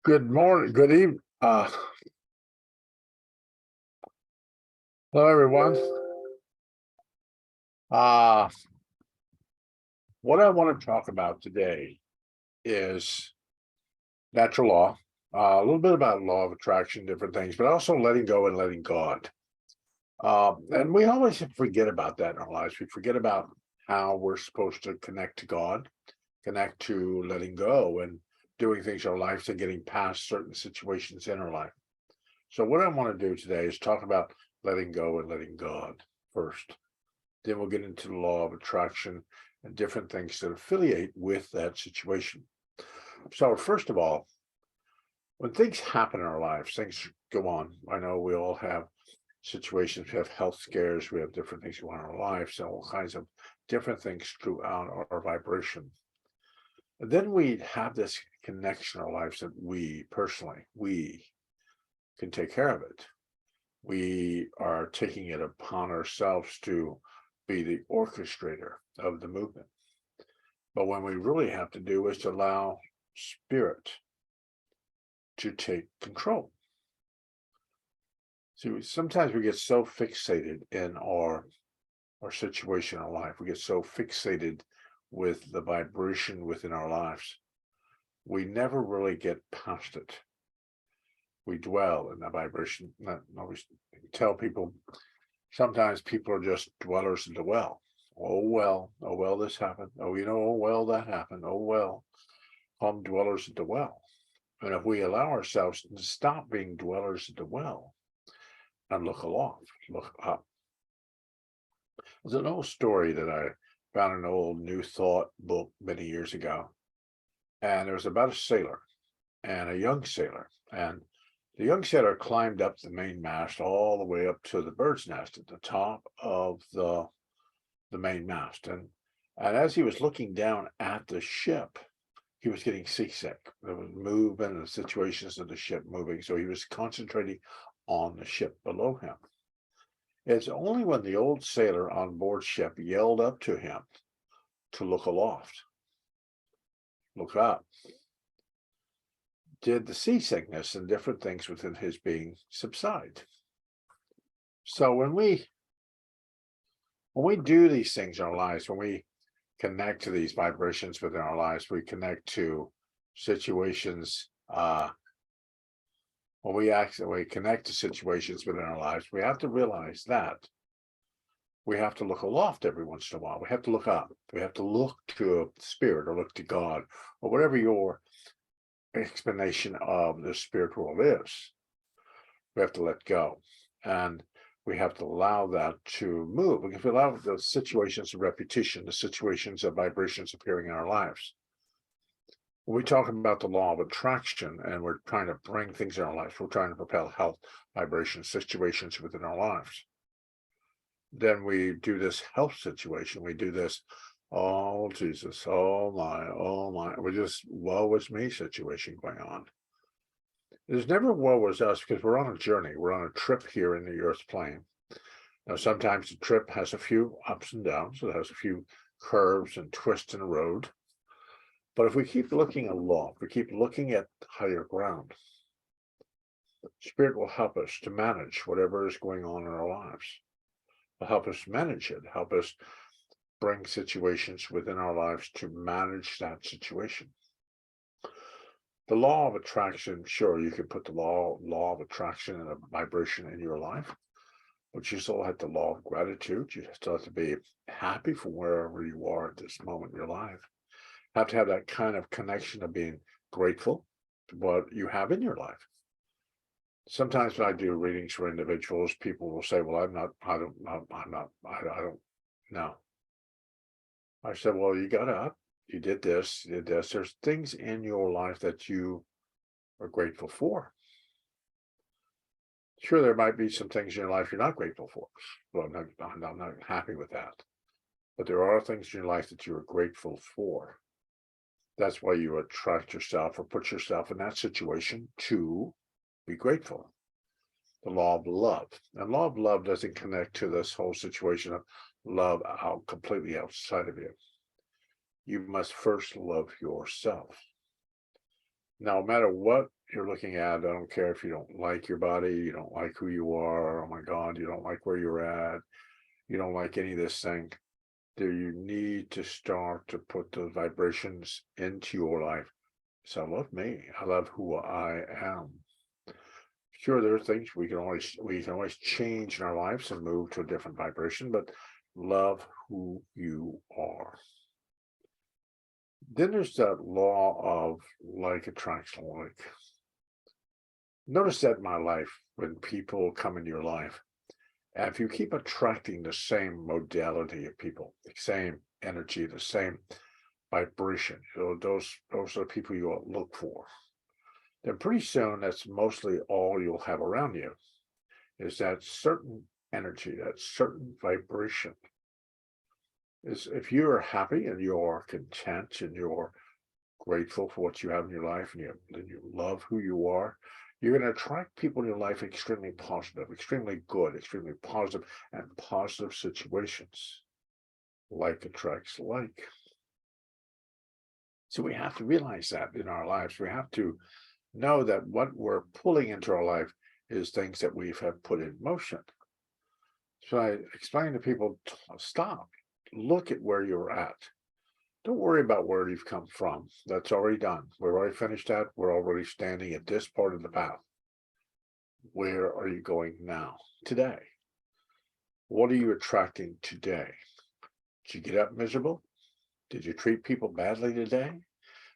Good morning, good evening. Hello, everyone. Uh, what I want to talk about today is natural law, a little bit about law of attraction, different things, but also letting go and letting God. And we always forget about that in our lives. We forget about how we're supposed to connect to God, connect to letting go and doing things in our lives and getting past certain situations in our life. So, what I want to do today is talk about letting go and letting God first. Then we'll get into the law of attraction and different things that affiliate with that situation. So, first of all, when things happen in our lives, things go on. I know we all have situations, we have health scares, we have different things going on in our lives, and all kinds of different things throughout our vibration. And then we have this connection in our lives that we personally, we can take care of it. We are taking it upon ourselves to be the orchestrator of the movement. But when we really have to do is to allow spirit to take control. See, sometimes we get so fixated in our situation in life. We get so fixated with the vibration within our lives. We never really get past it. We dwell in the vibration. I always tell people, sometimes people are just dwellers in the well. Oh well, this happened. Oh well, that happened. Oh well, dwellers at the well. And if we allow ourselves to stop being dwellers at the well and look aloft, look up. There's an old story that I found in an old New Thought book many years ago. And it was about a sailor and a young sailor. And the young sailor climbed up the main mast all the way up to the bird's nest at the top of the main mast. And as he was looking down at the ship, he was getting seasick. There was movement and situations of the ship moving. So he was concentrating on the ship below him. It's only when the old sailor on board ship yelled up to him to look aloft, look up, did the seasickness and different things within his being subside. So when we do these things in our lives, when we connect to these vibrations within our lives, we connect to situations. When we actually connect to situations within our lives, we have to realize that we have to look aloft every once in a while. We have to look up. We have to look to a spirit or look to God or whatever your explanation of the spirit world is. We have to let go. And we have to allow that to move. If we allow the situations of repetition, the situations of vibrations appearing in our lives. When we talk about the law of attraction and we're trying to bring things in our lives, we're trying to propel health, vibration, situations within our lives. Then we do this health situation. We do this, oh Jesus, oh my. We're just woe is me situation going on. There's never woe is us because we're on a journey. We're on a trip here in the earth plane. Now, sometimes the trip has a few ups and downs. It has a few curves and twists in the road. But if we keep looking aloft, we keep looking at higher ground, Spirit will help us to manage whatever is going on in our lives. Will help us manage it, help us bring situations within our lives to manage that situation. The law of attraction, sure, you can put the law of attraction and a vibration in your life, but you still have the law of gratitude. You still have to be happy for wherever you are at this moment in your life. Have to have that kind of connection of being grateful to what you have in your life. Sometimes when I do readings for individuals, people will say, well, I don't know. I said, well, you got up, you did this, you did this. There's things in your life that you are grateful for. Sure, there might be some things in your life you're not grateful for. Well, I'm not happy with that. But there are things in your life that you are grateful for. That's why you attract yourself or put yourself in that situation to be grateful. The law of love. And law of love doesn't connect to this whole situation of love out completely outside of you. You must first love yourself. No matter what you're looking at, I don't care if you don't like your body, you don't like who you are, oh my God, you don't like where you're at, you don't like any of this thing. Do you need to start to put those vibrations into your life? So I love me. I love who I am. Sure, there are things we can always change in our lives and move to a different vibration, but love who you are. Then there's that law of like attracts like. Notice that in my life, when people come into your life, and if you keep attracting the same modality of people, the same energy, the same vibration, those are the people you look for. Then pretty soon, that's mostly all you'll have around you is that certain energy, that certain vibration. Is if you're happy and you're content and you're grateful for what you have in your life and you love who you are, you're going to attract people in your life extremely positive, extremely good, extremely positive, and positive situations. Like attracts like. So we have to realize that in our lives. We have to know that what we're pulling into our life is things that we have put in motion. So I explain to people, stop, look at where you're at. Don't worry about where you've come from. That's already done. We've already finished that. We're already standing at this part of the path. Where are you going now, today? What are you attracting today? Did you get up miserable? Did you treat people badly today?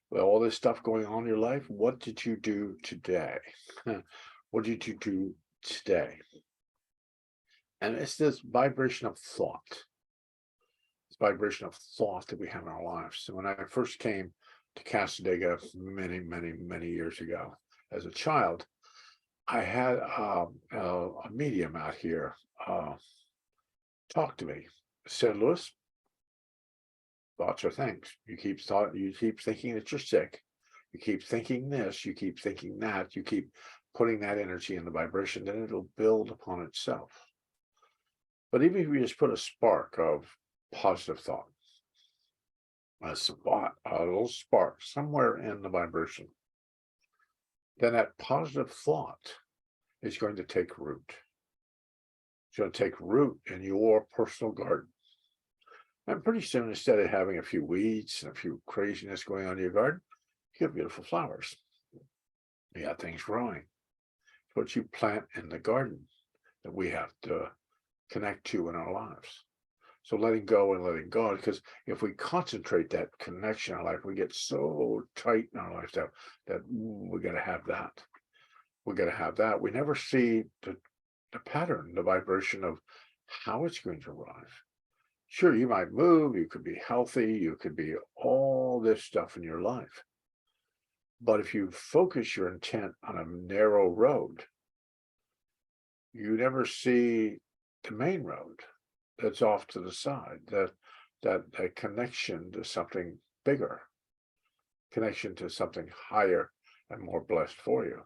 With all this stuff going on in your life, what did you do today? What did you do today? And it's this vibration of thought. This vibration of thought that we have in our lives. So when I first came to Casadega many, many, many years ago, as a child, I had a medium out here talk to me. Said, Lewis, thoughts are things. You keep thinking that you're sick. You keep thinking this, you keep thinking that, you keep putting that energy in the vibration, then it'll build upon itself. But even if you just put a spark of positive thought, a little spark somewhere in the vibration, then that positive thought is going to take root. It's going to take root in your personal garden. And pretty soon, instead of having a few weeds and a few craziness going on in your garden, you have beautiful flowers. You got things growing. It's what you plant in the garden that we have to connect to in our lives. So letting go and letting God, because if we concentrate that connection in our life, we get so tight in our lives that we got to have that. We got to have that. We never see the pattern, the vibration of how it's going to arrive. Sure, you might move, you could be healthy, you could be all this stuff in your life. But if you focus your intent on a narrow road, you never see the main road that's off to the side, that connection to something bigger, connection to something higher and more blessed for you.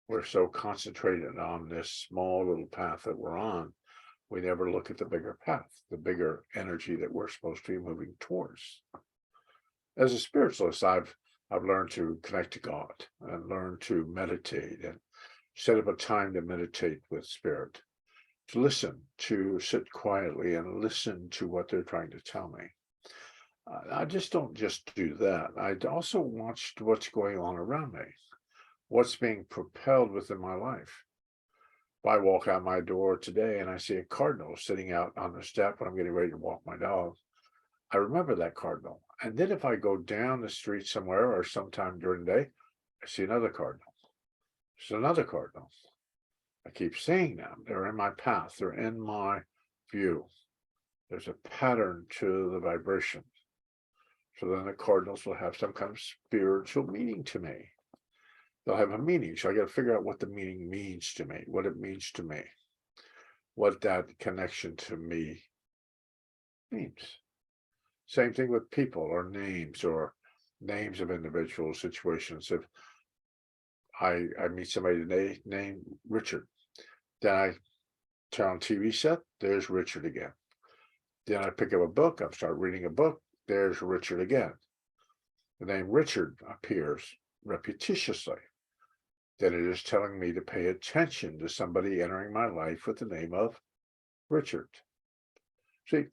We're so concentrated on this small little path that we're on, we never look at the bigger path, the bigger energy that we're supposed to be moving towards. As a spiritualist, I've learned to connect to God and learn to meditate and set up a time to meditate with spirit, to listen, to sit quietly and listen to what they're trying to tell me. I just don't just do that. I also watch what's going on around me, what's being propelled within my life. If I walk out my door today and I see a cardinal sitting out on the step when I'm getting ready to walk my dog, I remember that cardinal. And then if I go down the street somewhere or sometime during the day, I see another cardinal. There's another cardinal. I keep seeing them. They're in my path. They're in my view. There's a pattern to the vibration. So then the cardinals will have some kind of spiritual meaning to me. They'll have a meaning. So I got to figure out what the meaning means to me, what it means to me, what that connection to me means. Same thing with people or names of individual situations. If I meet somebody today named Richard, then I turn on TV set, there's Richard again. Then I pick up a book, I start reading a book, there's Richard again. The name Richard appears repetitiously, then it is telling me to pay attention to somebody entering my life with the name of Richard. See,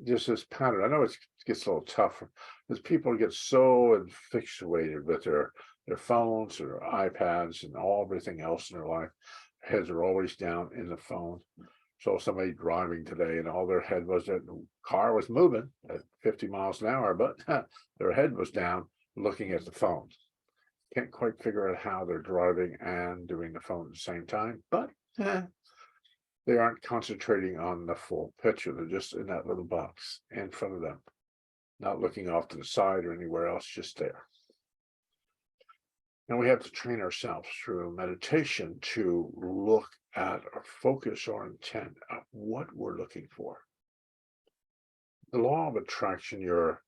just this pattern. I know it gets a little tougher because people get so infatuated with their phones or their iPads and everything else in their life. Heads are always down in the phone. So somebody driving today and all their head was that the car was moving at 50 miles an hour, but their head was down looking at the phone. Can't quite figure out how they're driving and doing the phone at the same time, but they aren't concentrating on the full picture. They're just in that little box in front of them, not looking off to the side or anywhere else, just there. And we have to train ourselves through meditation to look at or focus our intent of what we're looking for. The law of attraction, you're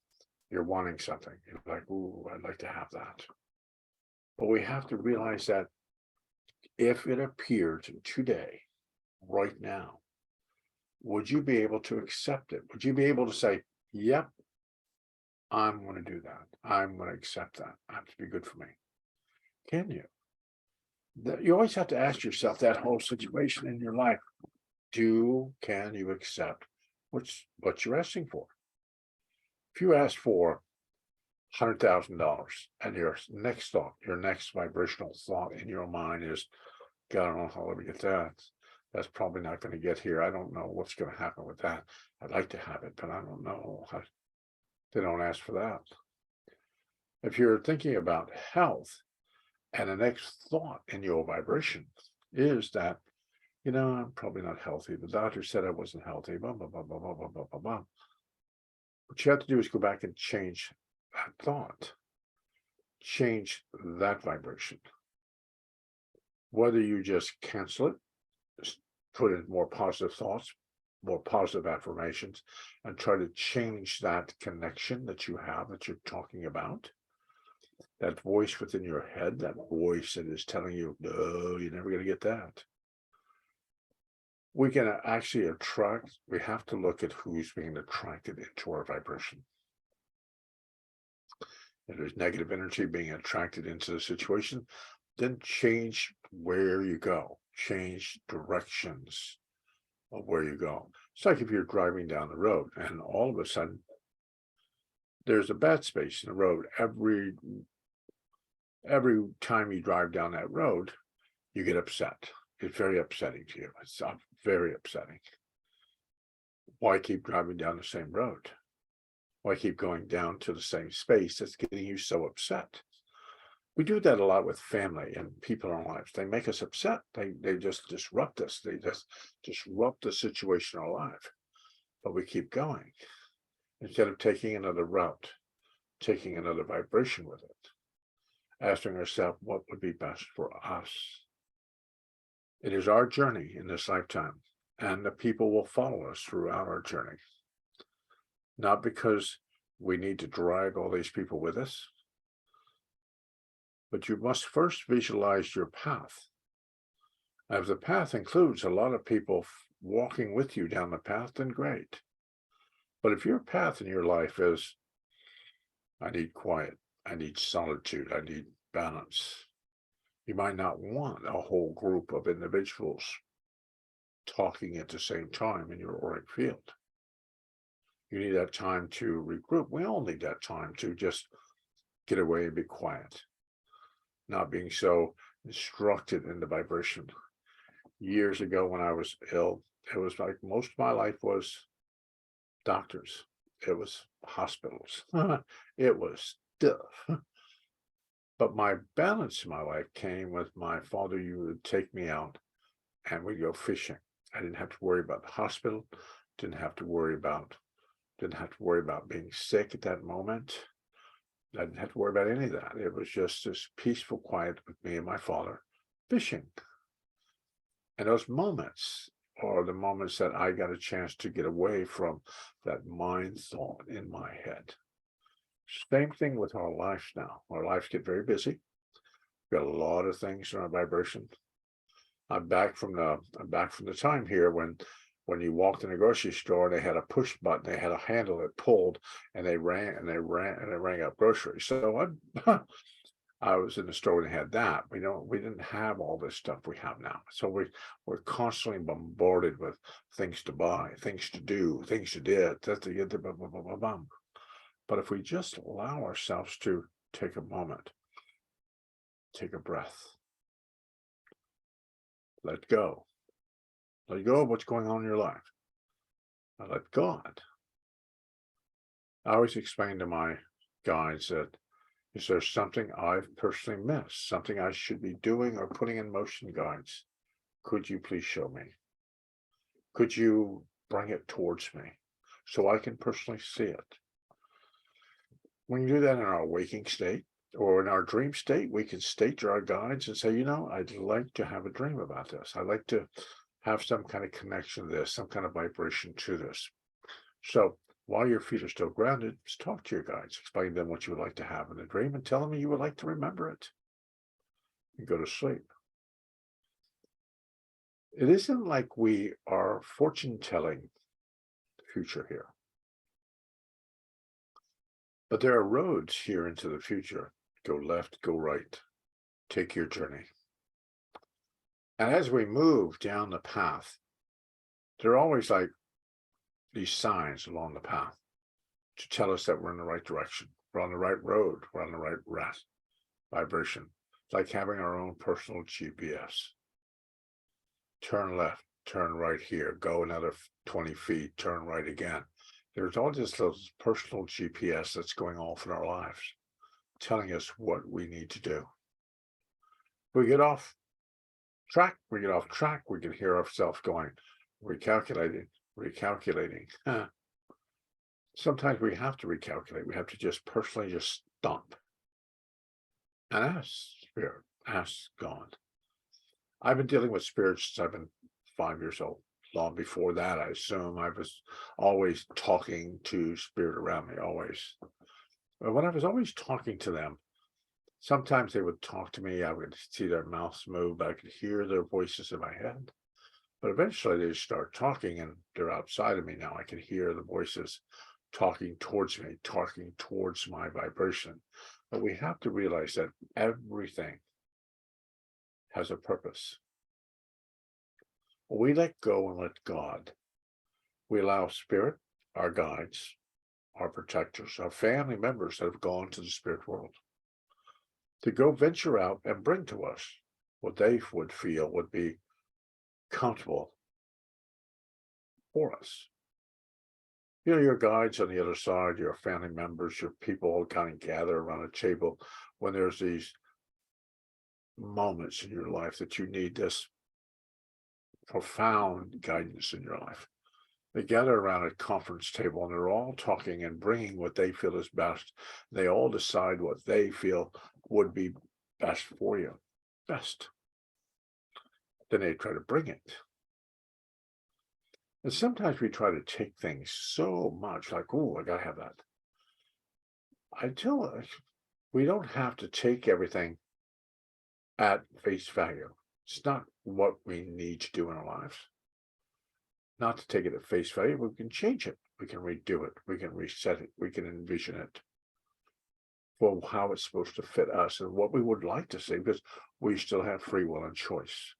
wanting something. You're like, ooh, I'd like to have that. But we have to realize that if it appeared today, right now, would you be able to accept it? Would you be able to say, yep, I'm going to do that. I'm going to accept that. That to be good for me. Can you? You always have to ask yourself that whole situation in your life. Can you accept what you're asking for? If you ask for $100,000 and your next thought, your next vibrational thought in your mind is, God, I don't know how to get that. That's probably not going to get here. I don't know what's going to happen with that. I'd like to have it, but I don't know. They don't ask for that. If you're thinking about health and the next thought in your vibration is that, I'm probably not healthy. The doctor said I wasn't healthy, blah, blah, blah, blah, blah, blah, blah, blah, blah. What you have to do is go back and change that thought, change that vibration. Whether you just cancel it, just put in more positive thoughts, more positive affirmations, and try to change that connection that you have, that you're talking about. That voice within your head, that voice that is telling you, no, you're never going to get that. We can actually attract, we have to look at who's being attracted into our vibration. If there's negative energy being attracted into the situation, then change where you go, change directions of where you go. It's like if you're driving down the road and all of a sudden there's a bad space in the road. Every time you drive down that road, you get upset. It's very upsetting to you. It's very upsetting. Why keep driving down the same road? Why keep going down to the same space that's getting you so upset? We do that a lot with family and people in our lives. They make us upset. They just disrupt us. They just disrupt the situation in our life. But we keep going instead of taking another route, taking another vibration with it, asking ourselves what would be best for us. It is our journey in this lifetime, and the people will follow us throughout our journey. Not because we need to drag all these people with us, but you must first visualize your path. If the path includes a lot of people walking with you down the path, then great. But if your path in your life is, I need quiet, I need solitude, I need balance, you might not want a whole group of individuals talking at the same time in your auric field. You need that time to regroup. We all need that time to just get away and be quiet, not being so instructed in the vibration. Years ago when I was ill, it was like most of my life was doctors. It was hospitals. It was stuff. But my balance in my life came with my father. You would take me out and we'd go fishing. I didn't have to worry about the hospital, didn't have to worry about being sick at that moment. I didn't have to worry about any of that. It was just this peaceful quiet with me and my father fishing. And those moments are the moments that I got a chance to get away from that mind thought in my head. Same thing with our lives now. Our lives get very busy. We've got a lot of things in our vibration. I'm back from the time here when you walked in a grocery store and they had a push button, they had a handle that pulled and they rang up groceries. So I was in the store and had that. We didn't have all this stuff we have now. So we're constantly bombarded with things to buy, things to do, things to do. But if we just allow ourselves to take a moment, take a breath, let go of what's going on in your life, and let God. I always explain to my guides that, is there something I've personally missed, something I should be doing or putting in motion, guides? Could you please show me? Could you bring it towards me so I can personally see it? When you do that in our waking state or in our dream state, we can state to our guides and say, I'd like to have a dream about this. I'd like to have some kind of connection to this, some kind of vibration to this. So while your feet are still grounded, just talk to your guides, explain to them what you would like to have in a dream, and tell them you would like to remember it. You go to sleep. It isn't like we are fortune telling the future here, but there are roads here into the future. Go left, go right, take your journey. And as we move down the path, there are always like these signs along the path to tell us that we're in the right direction. We're on the right road. We're on the right vibration. It's like having our own personal GPS. Turn left, turn right here, go another 20 feet, turn right again. There's all this little personal GPS that's going off in our lives, telling us what we need to do. We get off track, we can hear ourselves going, recalculating. Sometimes we have to recalculate. We have to just personally just stop and ask Spirit, ask God. I've been dealing with spirits since I've been 5 years old. Long before that, I assume I was always talking to spirit around me, always. But when I was always talking to them, sometimes they would talk to me. I would see their mouths move. I could hear their voices in my head. But eventually they start talking and they're outside of me now. I can hear the voices talking towards me, talking towards my vibration. But we have to realize that everything has a purpose. When we let go and let God, we allow Spirit, our guides, our protectors, our family members that have gone to the spirit world, to go venture out and bring to us what they would feel would be comfortable for us. Your guides on the other side, your family members, your people all kind of gather around a table when there's these moments in your life that you need this profound guidance in your life. They gather around a conference table and they're all talking and bringing what they feel is best. They all decide what they feel would be best for you. Best. Then they try to bring it. And sometimes we try to take things so much like, oh, I got to have that. I tell us, we don't have to take everything at face value. It's not what we need to do in our lives. Not to take it at face value, we can change it. We can redo it. We can reset it. We can envision it for how it's supposed to fit us and what we would like to see, because we still have free will and choice.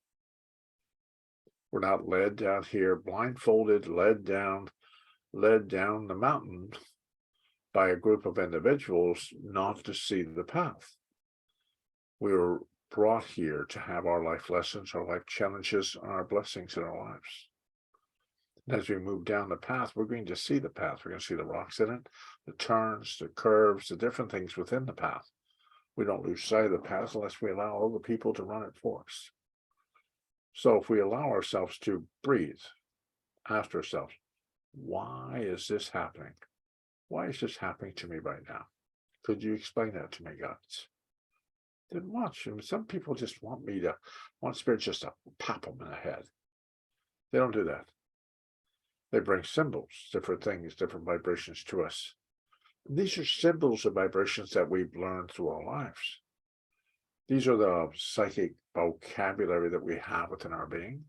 We're not led down here blindfolded, led down the mountain by a group of individuals not to see the path. We were brought here to have our life lessons, our life challenges, and our blessings in our lives. And as we move down the path, we're going to see the path. We're going to see the rocks in it, the turns, the curves, the different things within the path. We don't lose sight of the path unless we allow other people to run it for us. So if we allow ourselves to breathe, ask ourselves, why is this happening? Why is this happening to me right now? Could you explain that to me, guys? Then watch. Some people just want spirit just to pop them in the head. They don't do that. They bring symbols, different things, different vibrations to us. These are symbols of vibrations that we've learned through our lives. These are the psychic vocabulary that we have within our being.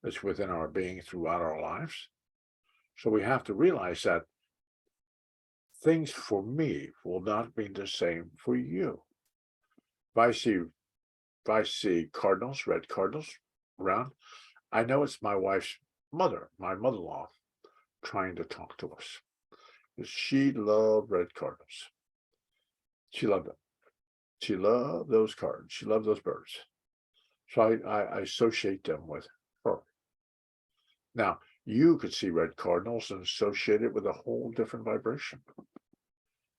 It's within our being throughout our lives. So we have to realize that things for me will not be the same for you. if I see cardinals, red cardinals around, I know it's my wife's mother, my mother-in-law, trying to talk to us. She loved red cardinals. She loved them. She loved those cards. She loved those birds. So I associate them with her. Now, you could see red cardinals and associate it with a whole different vibration,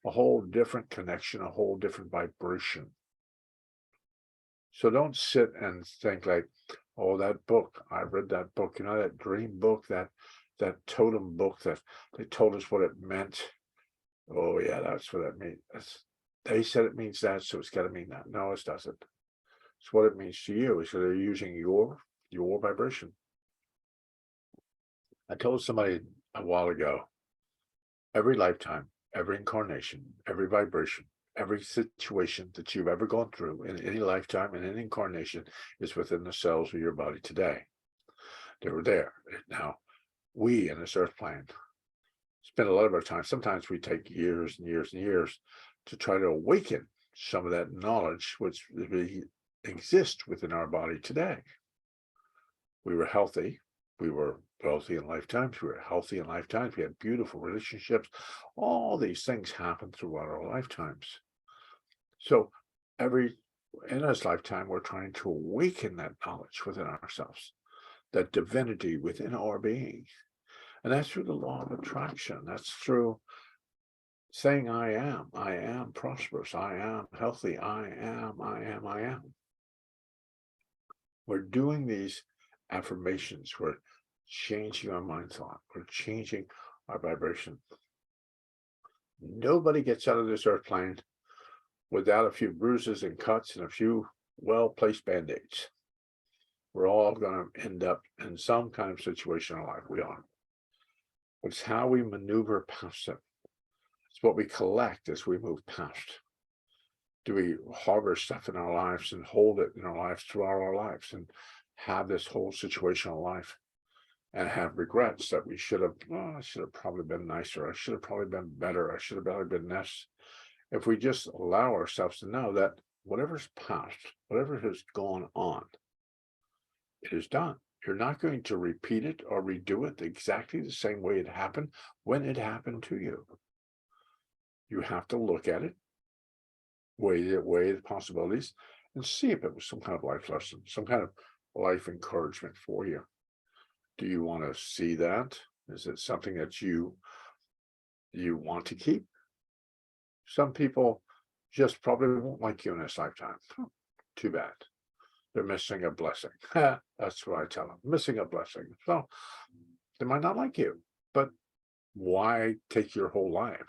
a whole different connection, a whole different vibration. So don't sit and think like, oh, that book, I read that book, that dream book, that totem book that they told us what it meant. Oh yeah, that's what it means. They said it means that, so it's got to mean that. No, it doesn't. It's what it means to you. So they're using your vibration. I told somebody a while ago, every lifetime, every incarnation, every vibration, every situation that you've ever gone through in any lifetime, in any incarnation, is within the cells of your body today. They were there. Now, we in this earth plane spend a lot of our time, sometimes we take years and years and years to try to awaken some of that knowledge which exists within our body today. We were healthy. We were wealthy in lifetimes. We were healthy in lifetimes. We had beautiful relationships. All these things happen throughout our lifetimes. So in this lifetime, we're trying to awaken that knowledge within ourselves, that divinity within our being. And that's through the law of attraction. That's through saying, I am prosperous. I am healthy. I am. We're doing these affirmations. We're changing our mind thought. We're changing our vibration. Nobody gets out of this earth plane without a few bruises and cuts and a few well-placed band-aids. We're all going to end up in some kind of situation in life. We are. It's how we maneuver past it. It's what we collect as we move past. Do we harbor stuff in our lives and hold it in our lives throughout our lives and have this whole situational life and have regrets that we should have, I should have probably been nicer. I should have probably been better. I should have probably been this. If we just allow ourselves to know that whatever's past, whatever has gone on, it is done. You're not going to repeat it or redo it exactly the same way it happened when it happened to you. You have to look at it, weigh the possibilities, and see if it was some kind of life lesson, some kind of life encouragement for you. Do you want to see that? Is it something that you want to keep? Some people just probably won't like you in this lifetime. Too bad. They're missing a blessing. That's what I tell them, missing a blessing. So they might not like you, but why take your whole life?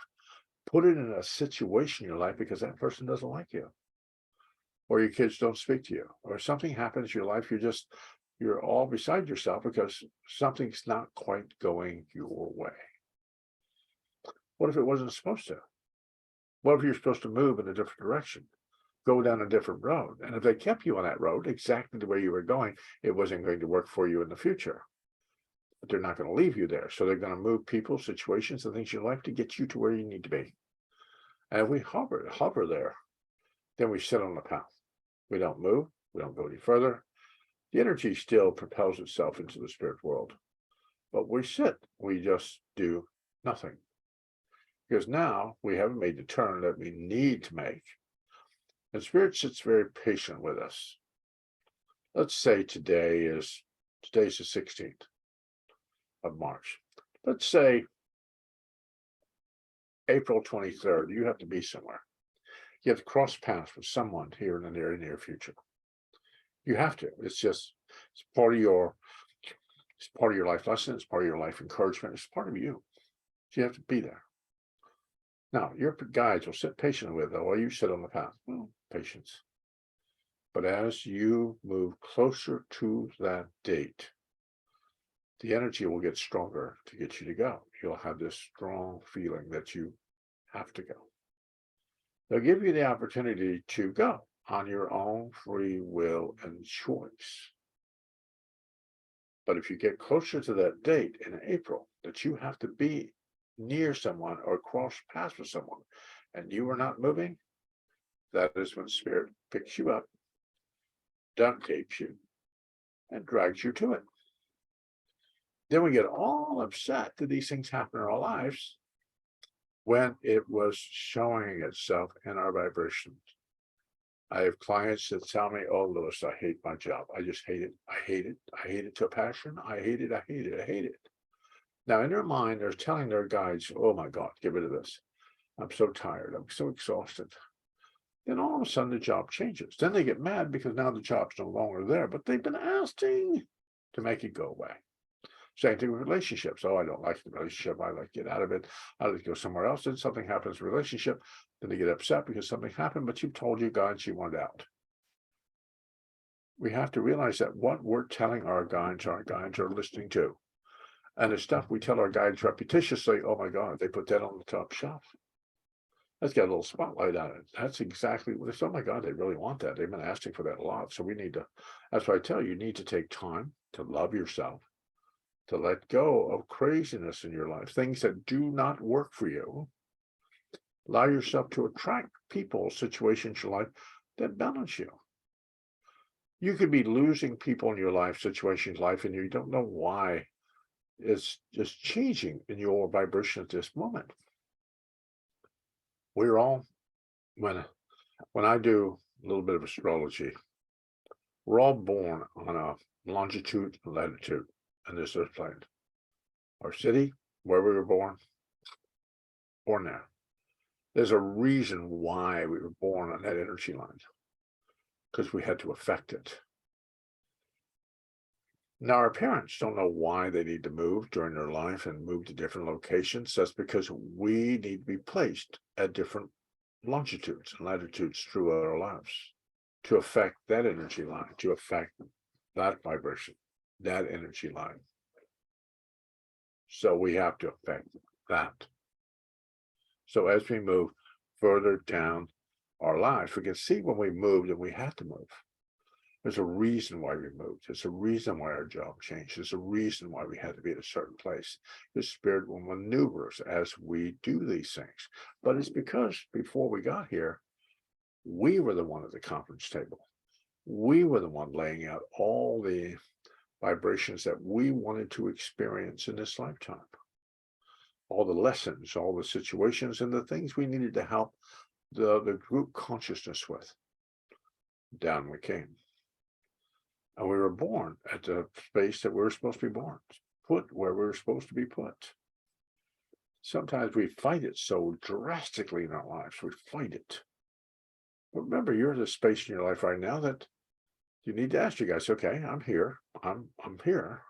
Put it in a situation in your life because that person doesn't like you, or your kids don't speak to you, or something happens in your life, you're all beside yourself because something's not quite going your way. What if it wasn't supposed to? What if you're supposed to move in a different direction, go down a different road? And if they kept you on that road exactly the way you were going, it wasn't going to work for you in the future. But they're not going to leave you there. So they're going to move people, situations, and things in your life to get you to where you need to be. And if we hover there, then we sit on the path. We don't move. We don't go any further. The energy still propels itself into the spirit world. But we sit. We just do nothing. Because now we haven't made the turn that we need to make. And spirit sits very patient with us. Let's say today's the 16th of March. Let's say April 23rd, you have to be somewhere. You have to cross paths with someone here in the near future. You have to. It's part of your life lesson. It's part of your life encouragement. It's part of you. So you have to be there. Now, your guides will sit patiently with it while you sit on the path. Well, patience. But as you move closer to that date, the energy will get stronger to get you to go. You'll have this strong feeling that you have to go. They'll give you the opportunity to go on your own free will and choice. But if you get closer to that date in April, that you have to be near someone or cross paths with someone, and you are not moving, That is when spirit picks you up, duct tapes you, and drags you to it. Then we get all upset that these things happen in our lives when it was showing itself in our vibrations. I have clients that tell me, "Oh, Lewis, I hate my job. I just hate it. I hate it. I hate it to passion. I hate it. I hate it. I hate it." Now, in their mind, they're telling their guides, "Oh my God, get rid of this. I'm so tired. I'm so exhausted." Then all of a sudden the job changes. Then they get mad because now the job's no longer there, but they've been asking to make it go away. Same thing with relationships. Oh, I don't like the relationship. I like to get out of it. I like to go somewhere else. Then something happens in the relationship. Then they get upset because something happened, but you've told your guides you want out. We have to realize that what we're telling our guides are listening to. And the stuff we tell our guides repetitiously, oh my God, they put that on the top shelf. That's got a little spotlight on it. That's exactly what it's. Oh my God, they really want that. They've been asking for that a lot. So we need to, that's why I tell you, you need to take time to love yourself, to let go of craziness in your life, things that do not work for you. Allow yourself to attract people, situations in your life that balance you. You could be losing people in your life, situations, life, and you don't know why it's just changing in your vibration at this moment. We're all, when I do a little bit of astrology, we're all born on a longitude and latitude in this earth plane. Our city, where we were born there. There's a reason why we were born on that energy line, because we had to affect it. Now, our parents don't know why they need to move during their life and move to different locations. That's because we need to be placed at different longitudes and latitudes through our lives to affect that energy line, to affect that vibration, that energy line. So we have to affect that. So as we move further down our lives, we can see when we moved and we had to move. There's a reason why we moved. There's a reason why our job changed. There's a reason why we had to be at a certain place. The spirit will maneuver us as we do these things. But it's because before we got here, we were the one at the conference table. We were the one laying out all the vibrations that we wanted to experience in this lifetime. All the lessons, all the situations, and the things we needed to help the group consciousness with. Down we came. And we were born at the space that we were supposed to be born, put where we were supposed to be put. Sometimes we fight it so drastically in our lives, we fight it. But remember, you're in a space in your life right now that you need to ask you guys, okay, I'm here. I'm here.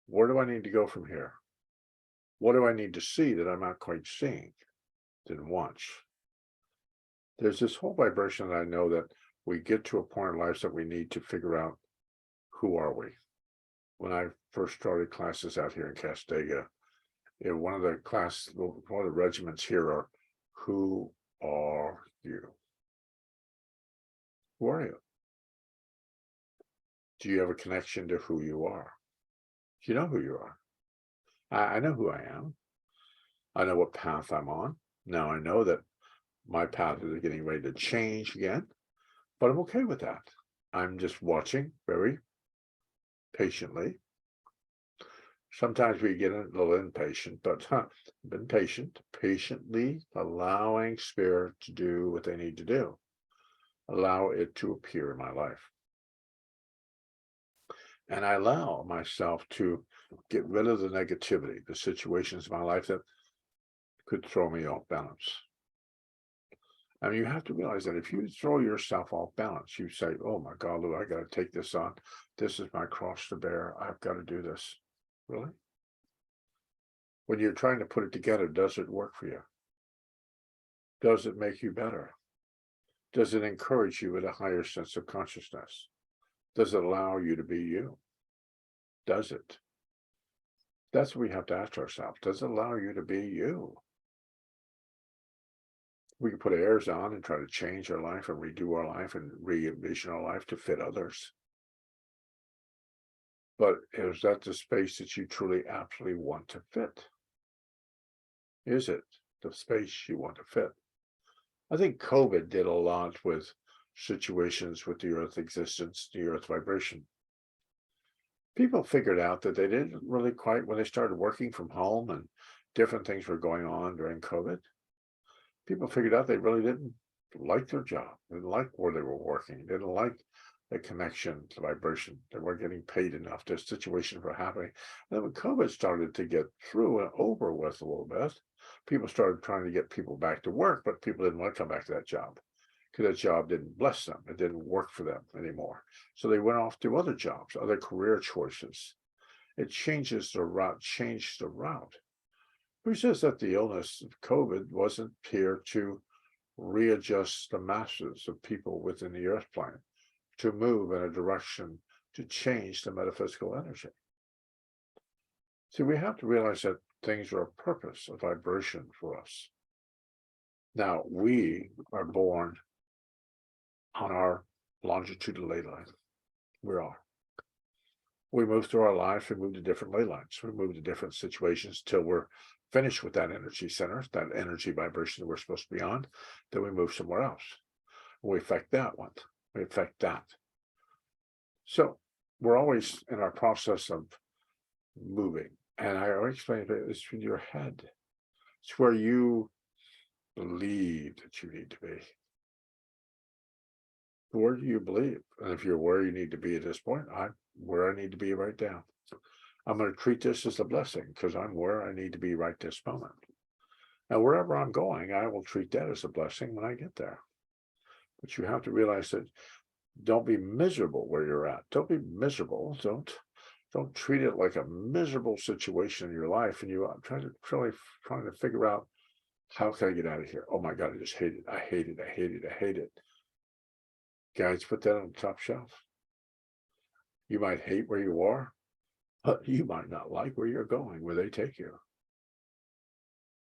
Where do I need to go from here? What do I need to see that I'm not quite seeing? Then watch. There's this whole vibration that I know that we get to a point in life that we need to figure out, who are we? When I first started classes out here in Castega, one of the regiments here are, who are you? Who are you? Do you have a connection to who you are? Do you know who you are? I know who I am. I know what path I'm on. Now I know that my path is getting ready to change again, but I'm okay with that. I'm just watching very patiently. Sometimes we get a little impatient, but been patient, patiently allowing spirit to do what they need to do. Allow it to appear in my life. And I allow myself to get rid of the negativity, the situations in my life that could throw me off balance. I mean, you have to realize that if you throw yourself off balance, you say, oh my God, Lou, I got to take this on. This is my cross to bear. I've got to do this. Really? When you're trying to put it together, does it work for you? Does it make you better? Does it encourage you with a higher sense of consciousness? Does it allow you to be you? Does it? That's what we have to ask ourselves. Does it allow you to be you? We can put airs on and try to change our life and redo our life and re-envision our life to fit others. But is that the space that you truly absolutely want to fit? Is it the space you want to fit? I think COVID did a lot with situations with the Earth existence, the Earth vibration. People figured out that they didn't really quite, when they started working from home and different things were going on during COVID, people figured out they really didn't like their job, didn't like where they were working, didn't like the connection, the vibration. They weren't getting paid enough. The situations were happening. And then when COVID started to get through and over with a little bit, people started trying to get people back to work, but people didn't want to come back to that job because that job didn't bless them. It didn't work for them anymore. So they went off to other jobs, other career choices. It changes the route, changed the route. Who says that the illness of COVID wasn't here to readjust the masses of people within the earth plane, to move in a direction to change the metaphysical energy? See, we have to realize that things are a purpose, a vibration for us. Now, we are born on our longitudinal ley line. We are. We move through our lives, we move to different ley lines. We move to different situations till we're finished with that energy center, that energy vibration that we're supposed to be on. Then we move somewhere else. We affect that one. We affect that. So we're always in our process of moving. And I always explain that it's in your head. It's where you believe that you need to be. Where do you believe? And if you're where you need to be at this point, I'm where I need to be right now. I'm going to treat this as a blessing because I'm where I need to be right this moment. And wherever I'm going, I will treat that as a blessing when I get there. But you have to realize that don't be miserable where you're at. Don't be miserable. Don't treat it like a miserable situation in your life. And you trying to figure out, how can I get out of here? Oh my God, I just hate it. I hate it. I hate it. I hate it. Guys, put that on the top shelf. You might hate where you are, but you might not like where you're going, where they take you.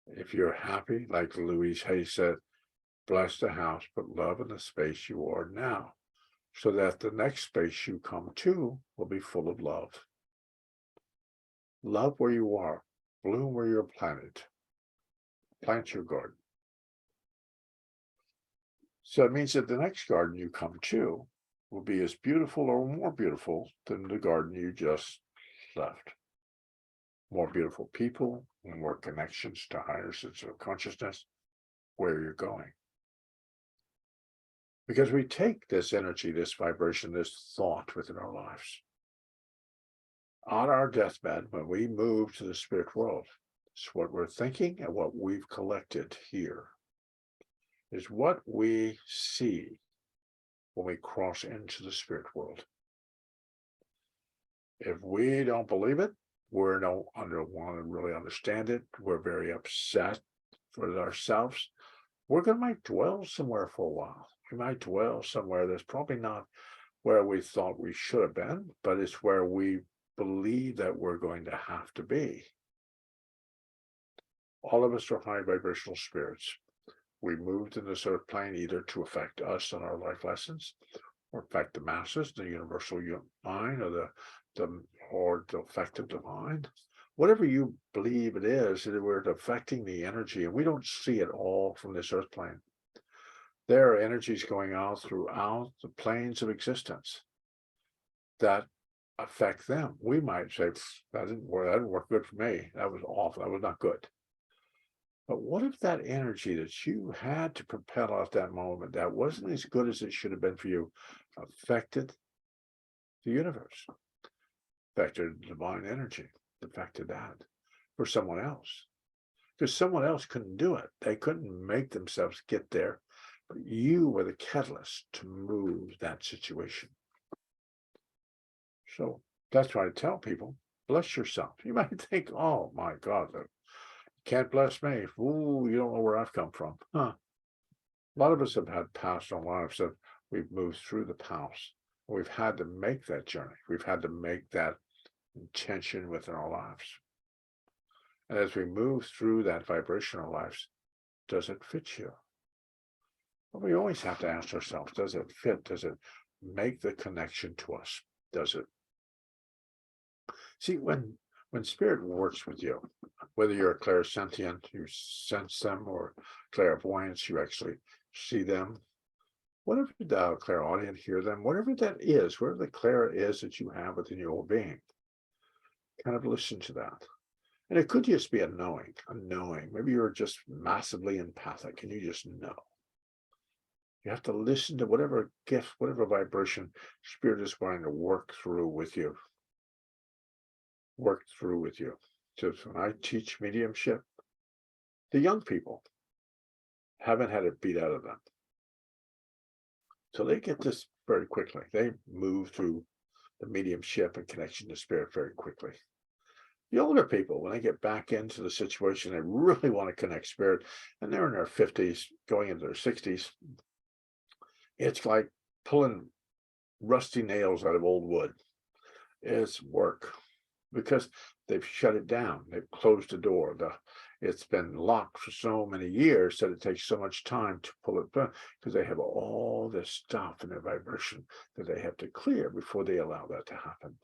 If you're happy, like Louise Hay said, bless the house, put love in the space you are now, so that the next space you come to will be full of love. Love where you are, bloom where you're planted, plant your garden. So it means that the next garden you come to will be as beautiful or more beautiful than the garden you just left. More beautiful people, more connections to higher sense of consciousness, where you're going. Because we take this energy, this vibration, this thought within our lives. On our deathbed, when we move to the spirit world, it's what we're thinking and what we've collected here is what we see when we cross into the spirit world. If we don't believe it, we don't want to really understand it. We're very upset for ourselves. We're going to might dwell somewhere for a while. We might dwell somewhere that's probably not where we thought we should have been, but it's where we believe that we're going to have to be. All of us are high vibrational spirits. We moved in this earth plane either to affect us and our life lessons, or affect the masses, the universal mind, or the effective divine. Whatever you believe it is, we're affecting the energy, and we don't see it all from this earth plane. There are energies going out throughout the planes of existence that affect them. We might say, that didn't work good for me. That was awful. That was not good. But what if that energy that you had to propel at that moment, that wasn't as good as it should have been for you, affected the universe, affected divine energy, affected that for someone else? Because someone else couldn't do it. They couldn't make themselves get there. But you were the catalyst to move that situation. So that's why I tell people, bless yourself. You might think, oh my God, can't bless me. Ooh, you don't know where I've come from. Huh. A lot of us have had past lives that we've moved through the past. We've had to make that journey. We've had to make that intention within our lives. And as we move through that vibrational lives, does it fit you? Well, we always have to ask ourselves, does it fit? Does it make the connection to us? Does it? See, when spirit works with you, whether you're a clairsentient, you sense them, or clairvoyance, you actually see them, whatever the clairaudient, hear them, whatever that is, whatever the clara is that you have within your whole being, kind of listen to that. And it could just be a knowing, a knowing. Maybe you're just massively empathic and you just know. You have to listen to whatever gift, whatever vibration spirit is going to work through with you. Work through with you. So when I teach mediumship, the young people haven't had it beat out of them. So they get this very quickly. They move through the mediumship and connection to spirit very quickly. The older people, when they get back into the situation, they really want to connect spirit, and they're in their 50s, going into their 60s. It's like pulling rusty nails out of old wood. It's work because they've shut it down. They've closed the door. It's been locked for so many years that it takes so much time to pull it back because they have all this stuff in their vibration that they have to clear before they allow that to happen.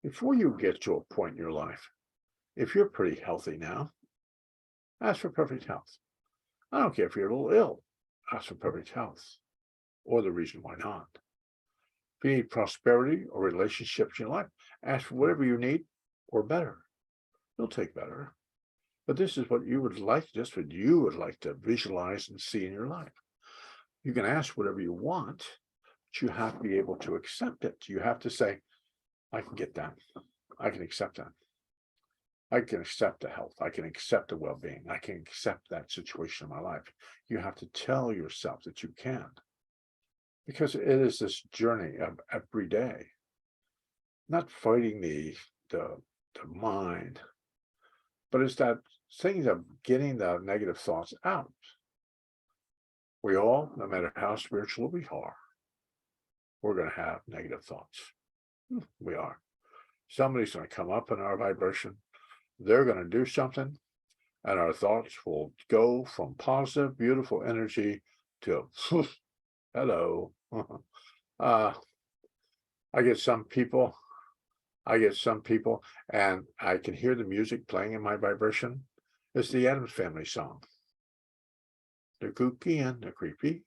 Before you get to a point in your life, if you're pretty healthy now, ask for perfect health. I don't care if you're a little ill, ask for perfect health, or the reason why not. If you need prosperity or relationships in your life, ask for whatever you need or better. You'll take better. But this is what you would like, just what you would like to visualize and see in your life. You can ask whatever you want, but you have to be able to accept it. You have to say, I can get that. I can accept that. I can accept the health. I can accept the well-being. I can accept that situation in my life. You have to tell yourself that you can. Because it is this journey of every day. Not fighting the mind, but it's that thing of getting the negative thoughts out. We all, no matter how spiritual we are, we're going to have negative thoughts. We are. Somebody's going to come up in our vibration. They're going to do something, and our thoughts will go from positive, beautiful energy to hello. I get some people, and I can hear the music playing in my vibration. It's the Addams Family song. The kooky and the creepy.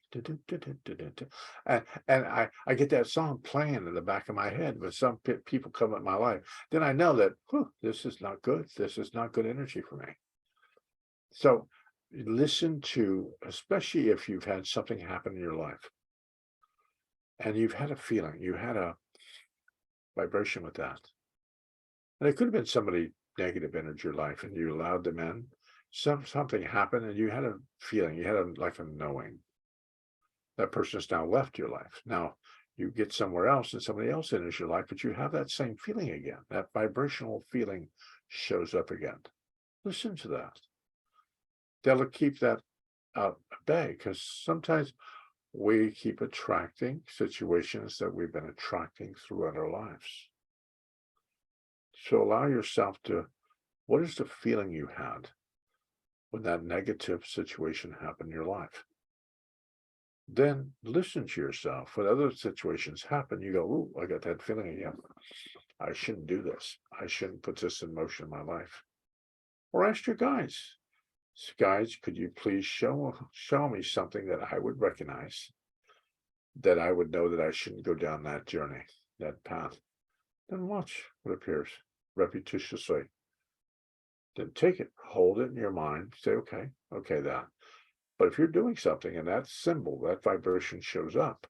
And I get that song playing in the back of my head when some people come in my life. Then I know that, this is not good. This is not good energy for me. So listen to, especially if you've had something happen in your life and you've had a feeling, you had a vibration with that. And it could have been somebody negative entered your life and you allowed them in. Something happened and you had a feeling, you had like a knowing. That person has now left your life. Now you get somewhere else and somebody else enters your life, but you have that same feeling again. That vibrational feeling shows up again. Listen to that. That'll keep that at bay, because sometimes we keep attracting situations that we've been attracting throughout our lives. So allow yourself to, what is the feeling you had when that negative situation happened in your life? Then listen to yourself. When other situations happen, you go, "Ooh, I got that feeling again. I shouldn't do this. I shouldn't put this in motion in my life." Or ask your guides. Guides, could you please show me something that I would recognize, that I would know that I shouldn't go down that journey, that path? Then watch what appears repetitiously. Then take it, hold it in your mind, say, okay, that. But if you're doing something and that symbol, that vibration shows up,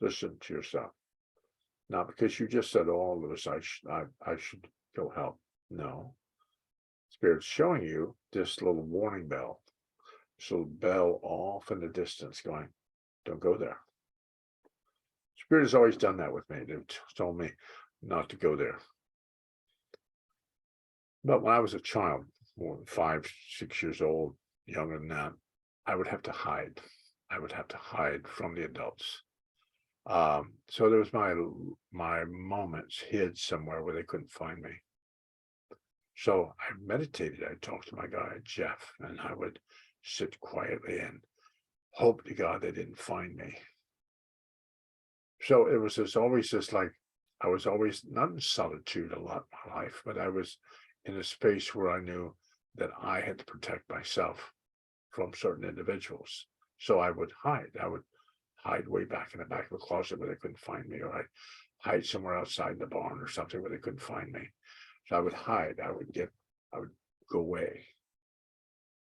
listen to yourself. Not because you just said, "Oh, Lewis, I should go help." No. Spirit's showing you this little warning bell, this little bell off in the distance going, don't go there. Spirit has always done that with me. They've told me not to go there. But when I was a child, more than 5, 6 years old, younger than that, I would have to hide. I would have to hide from the adults. So there was my moments hid somewhere where they couldn't find me. So I meditated. I talked to my guide, Jeff, and I would sit quietly and hope to God they didn't find me. So it was always like, I was always not in solitude a lot in my life, but I was in a space where I knew that I had to protect myself. from certain individuals. So I would hide. I would hide way back in the back of a closet where they couldn't find me, or I'd hide somewhere outside the barn or something where they couldn't find me. So I would hide. I would go away.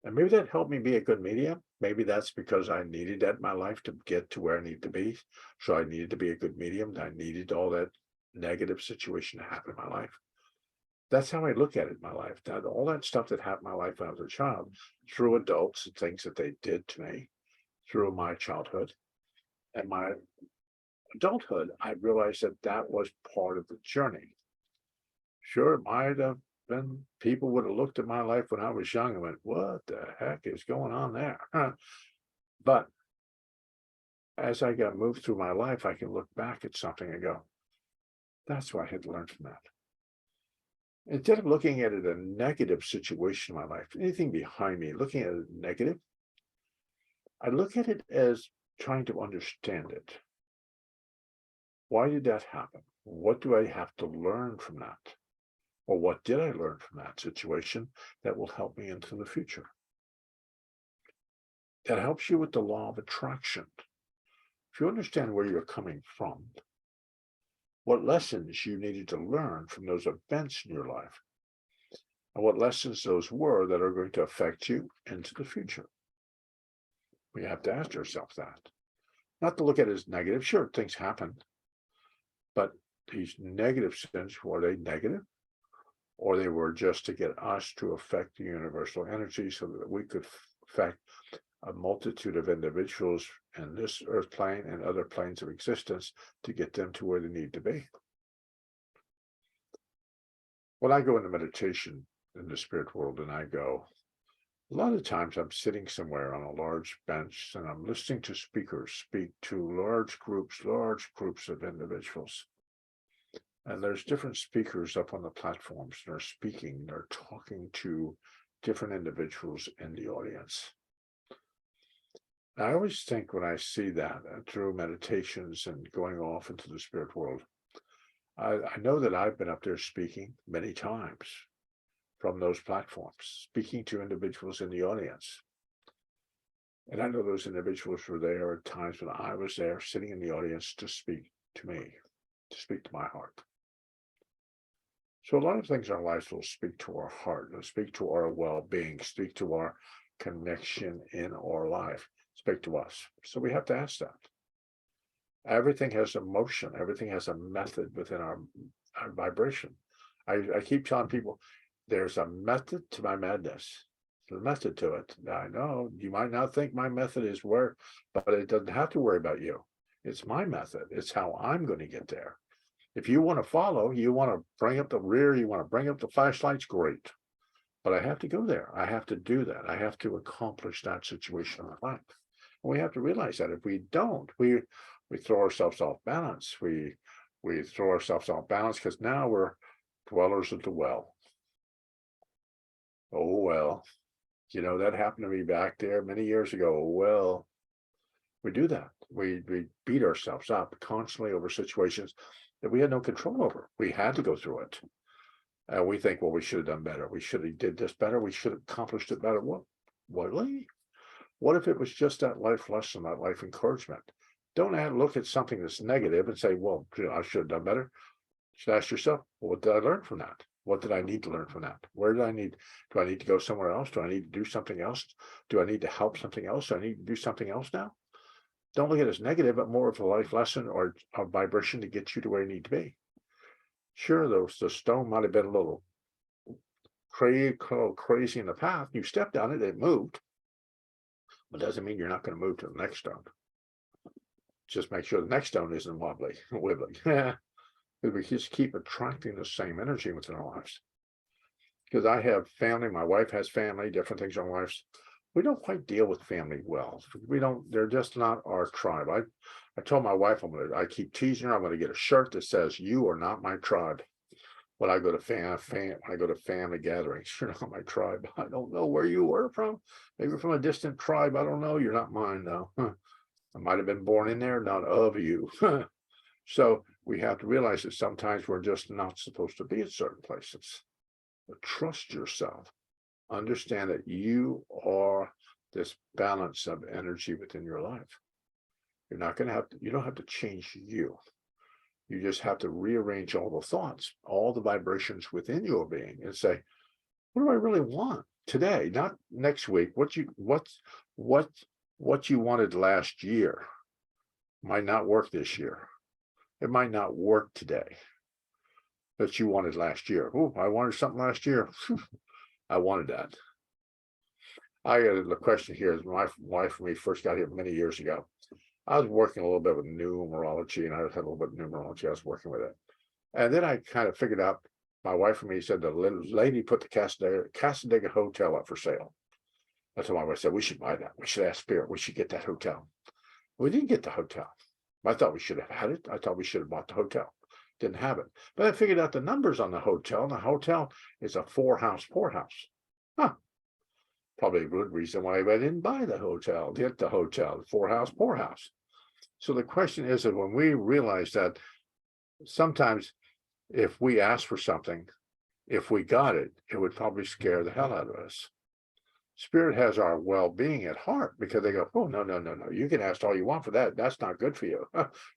And maybe that helped me be a good medium. Maybe that's because I needed that in my life to get to where I need to be. So I needed to be a good medium. I needed all that negative situation to happen in my life. That's how I look at it in my life. That all that stuff that happened in my life when I was a child, through adults and things that they did to me, through my childhood and my adulthood, I realized that that was part of the journey. Sure, it might have been people would have looked at my life when I was young and went, "What the heck is going on there?" But as I got moved through my life, I can look back at something and go, "That's what I had to learn from that." Instead of looking at it a negative situation in my life, anything behind me, looking at it negative, I look at it as trying to understand it. Why did that happen? What do I have to learn from that? Or what did I learn from that situation that will help me into the future? That helps you with the law of attraction. If you understand where you're coming from, what lessons you needed to learn from those events in your life, and what lessons those were that are going to affect you into the future. We have to ask ourselves that. Not to look at it as negative. Sure, things happen, but these negative sins, were they negative? Or they were just to get us to affect the universal energy so that we could affect a multitude of individuals in this earth plane and other planes of existence to get them to where they need to be. When I go into meditation in the spirit world, and I go, a lot of times I'm sitting somewhere on a large bench and I'm listening to speakers speak to large groups of individuals. And there's different speakers up on the platforms, and they're speaking, they're talking to different individuals in the audience. I always think when I see that through meditations and going off into the spirit world, I know that I've been up there speaking many times from those platforms, speaking to individuals in the audience. And I know those individuals were there at times when I was there sitting in the audience to speak to me, to speak to my heart. So a lot of things in our lives will speak to our heart, will speak to our well-being, speak to our connection in our life, speak to us. So we have to ask that. Everything has emotion. Everything has a method within our vibration. I keep telling people, there's a method to my madness. There's a method to it. I know you might not think my method is where, but it doesn't have to worry about you. It's my method. It's how I'm going to get there. If you want to follow, you want to bring up the rear, you want to bring up the flashlights, great. But I have to go there. I have to do that. I have to accomplish that situation in my life. And we have to realize that if we don't, we throw ourselves off balance. We throw ourselves off balance because now we're dwellers of the well. Oh, well, that happened to me back there many years ago. Well, we do that. We beat ourselves up constantly over situations that we had no control over. We had to go through it. And we think, well, we should have done better. We should have did this better. We should have accomplished it better. What? Really? What if it was just that life lesson, that life encouragement? Don't look at something that's negative and say, well, I should have done better. You should ask yourself, well, what did I learn from that? What did I need to learn from that? Do I need to go somewhere else? Do I need to do something else? Do I need to help something else? Do I need to do something else now? Don't look at it as negative, but more of a life lesson or a vibration to get you to where you need to be. Sure, the stone might have been a little crazy in the path. You stepped on it, it moved. But it doesn't mean you're not going to move to the next stone. Just make sure the next stone isn't wibbly. We just keep attracting the same energy within our lives. Because I have family, my wife has family, different things in our lives. We don't quite deal with family well. They're just not our tribe. I told my wife, I keep teasing her, I'm going to get a shirt that says, "You are not my tribe." When I go to family gatherings, you're not my tribe. I don't know where you were from. Maybe from a distant tribe. I don't know. You're not mine, though. I might have been born in there, not of you. So we have to realize that sometimes we're just not supposed to be at certain places. But trust yourself. Understand that you are this balance of energy within your life. You're not going to have to, you don't have to change you. You just have to rearrange all the thoughts, all the vibrations within your being, and say, what do I really want today? Not next week. What you wanted last year might not work this year. It might not work today that you wanted last year. Oh, I wanted something last year. I wanted that. I got a question here. My wife and me first got here many years ago. I was working a little bit with numerology, and I had a little bit of numerology. I was working with it. And then I kind of figured out, my wife and me said the lady put the Casadega Hotel up for sale. I told my wife, I said, we should buy that. We should ask Spirit. We should get that hotel. We didn't get the hotel. I thought we should have had it. I thought we should have bought the hotel. Didn't have it. But I figured out the numbers on the hotel, and the hotel is a 4-house poorhouse. Huh. Probably a good reason why I didn't buy the hotel, get the hotel, 4-house poorhouse. So the question is that when we realize that sometimes if we ask for something, if we got it, it would probably scare the hell out of us. Spirit has our well-being at heart, because they go, oh, no, no, no, no. You can ask all you want for that. That's not good for you.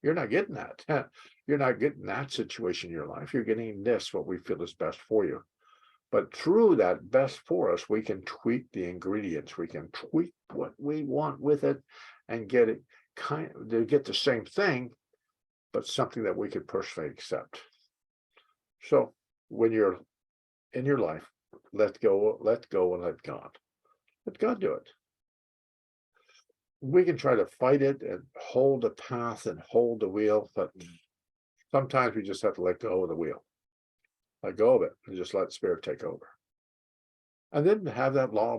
You're not getting that. You're not getting that situation in your life. You're getting this, what we feel is best for you. But through that best for us, we can tweak the ingredients. We can tweak what we want with it and get it to get the same thing, but something that we could personally accept. So when you're in your life, let go and let God. Let God do it. We can try to fight it and hold the path and hold the wheel, but sometimes we just have to let go of the wheel. Let go of it and just let Spirit take over. And then have that law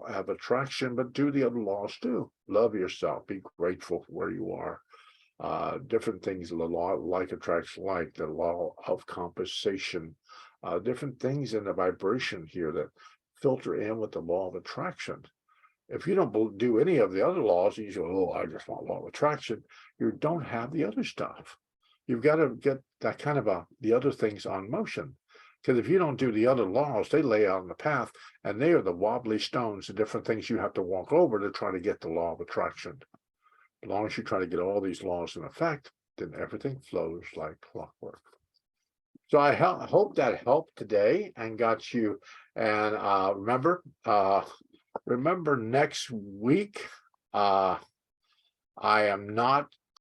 of attraction, but do the other laws too. Love yourself. Be grateful for where you are. Different things, the law of like attraction, like the law of compensation, different things in the vibration here that filter in with the law of attraction. If you don't do any of the other laws, you say, oh, I just want law of attraction. You don't have the other stuff. You've got to get that kind of the other things on motion. Because if you don't do the other laws, they lay out on the path, and they are the wobbly stones, the different things you have to walk over to try to get the law of attraction. As long as you try to get all these laws in effect, then everything flows like clockwork. So I hope that helped today and got you. And remember next week, I am not